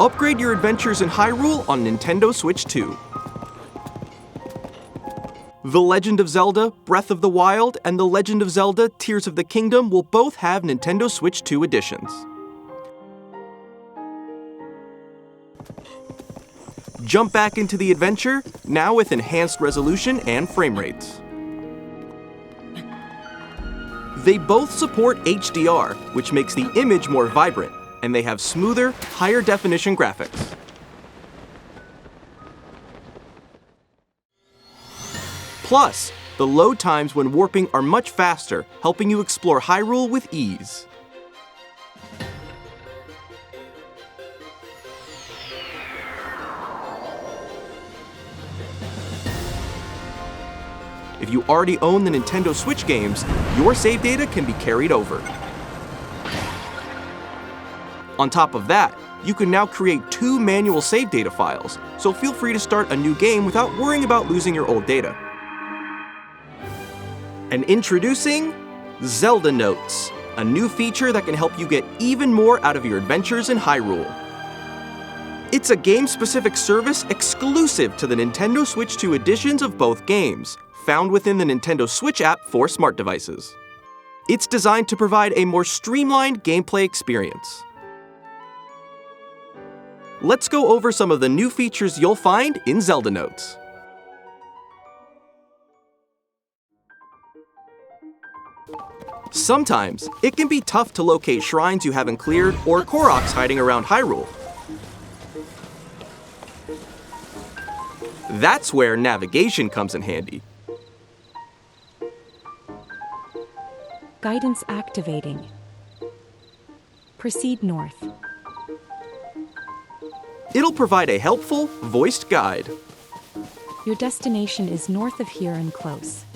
Upgrade your adventures in Hyrule on Nintendo Switch 2. The Legend of Zelda, Breath of the Wild, and The Legend of Zelda, Tears of the Kingdom will both have Nintendo Switch 2 editions. Jump back into the adventure, now with enhanced resolution and frame rates. They both support HDR, which makes the image more vibrant, and they have smoother, higher definition graphics. Plus, the load times when warping are much faster, helping you explore Hyrule with ease. If you already own the Nintendo Switch games, your save data can be carried over. On top of that, you can now create 2 manual save data files, so feel free to start a new game without worrying about losing your old data. And introducing Zelda Notes, a new feature that can help you get even more out of your adventures in Hyrule. It's a game-specific service exclusive to the Nintendo Switch 2 editions of both games, found within the Nintendo Switch app for smart devices. It's designed to provide a more streamlined gameplay experience. Let's go over some of the new features you'll find in Zelda Notes. Sometimes, it can be tough to locate shrines you haven't cleared or Koroks hiding around Hyrule. That's where navigation comes in handy. Guidance activating. Proceed north. It'll provide a helpful, voiced guide. Your destination is north of here and close.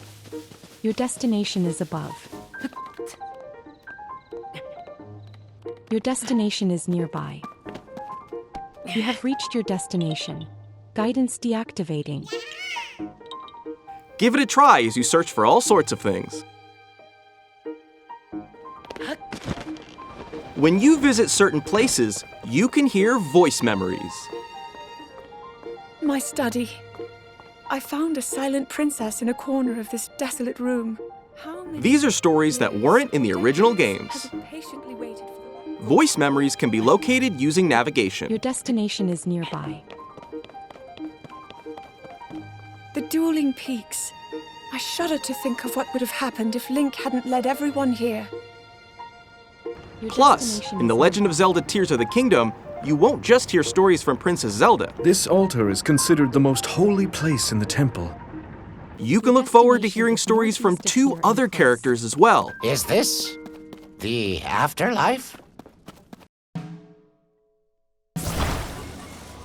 Your destination is above. Your destination is nearby. You have reached your destination. Guidance deactivating. Give it a try as you search for all sorts of things. When you visit certain places, you can hear voice memories. My study. I found a silent princess in a corner of this desolate room. These are stories that weren't in the original games. Voice memories can be located using navigation. Your destination is nearby. The dueling peaks. I shudder to think of what would have happened if Link hadn't led everyone here. Plus, in The Legend of Zelda Tears of the Kingdom, you won't just hear stories from Princess Zelda. This altar is considered the most holy place in the temple. You can look forward to hearing stories from 2 other characters as well. Is this the afterlife?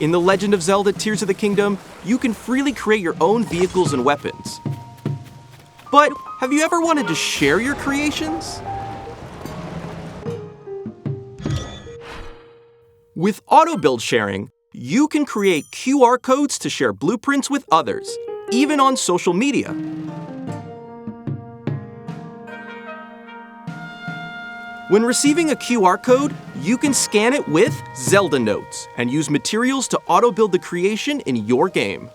In The Legend of Zelda Tears of the Kingdom, you can freely create your own vehicles and weapons. But have you ever wanted to share your creations? With auto build sharing, you can create QR codes to share blueprints with others, even on social media. When receiving a QR code, you can scan it with Zelda Notes and use materials to auto build the creation in your game.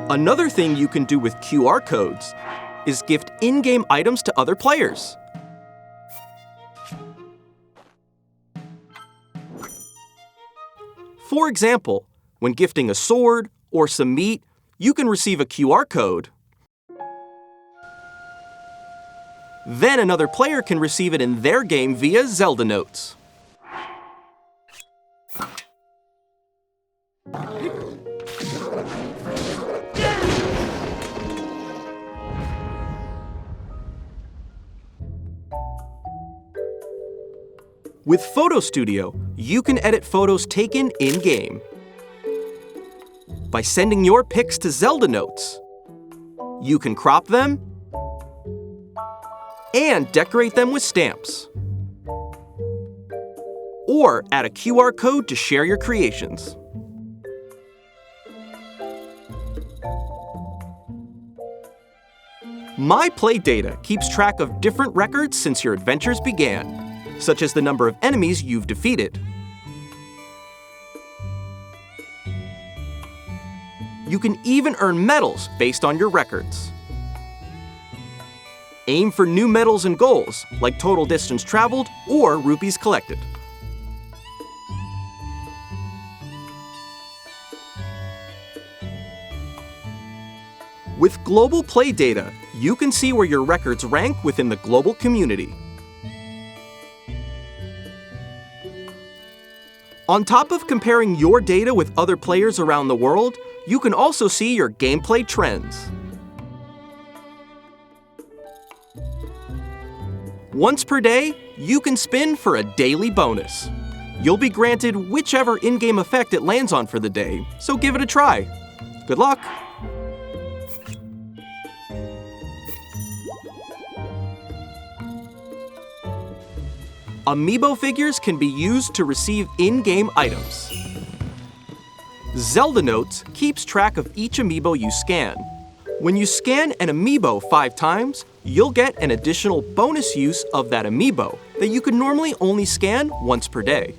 Another thing you can do with QR codes is gift in-game items to other players. For example, when gifting a sword or some meat, you can receive a QR code. Then another player can receive it in their game via Zelda Notes. With Photo Studio, you can edit photos taken in-game. By sending your pics to Zelda Notes, you can crop them and decorate them with stamps. Or add a QR code to share your creations. My Play data keeps track of different records since your adventures began, such as the number of enemies you've defeated. You can even earn medals based on your records. Aim for new medals and goals, like total distance traveled or rupees collected. With global play data, you can see where your records rank within the global community. On top of comparing your data with other players around the world, you can also see your gameplay trends. Once per day, you can spin for a daily bonus. You'll be granted whichever in-game effect it lands on for the day, so give it a try. Good luck! Amiibo figures can be used to receive in-game items. Zelda Notes keeps track of each amiibo you scan. When you scan an amiibo 5 times, you'll get an additional bonus use of that amiibo that you could normally only scan once per day.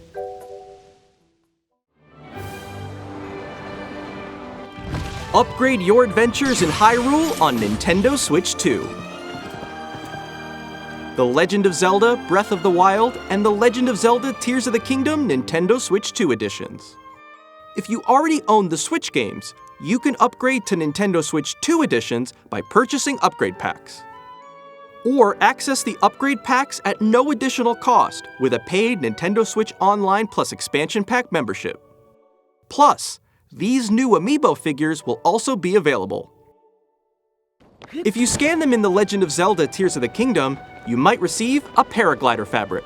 Upgrade your adventures in Hyrule on Nintendo Switch 2. The Legend of Zelda Breath of the Wild and The Legend of Zelda Tears of the Kingdom Nintendo Switch 2 editions. If you already own the Switch games, you can upgrade to Nintendo Switch 2 editions by purchasing upgrade packs. Or access the upgrade packs at no additional cost with a paid Nintendo Switch Online Plus Expansion Pack membership. Plus, these new amiibo figures will also be available. If you scan them in The Legend of Zelda Tears of the Kingdom, you might receive a paraglider fabric.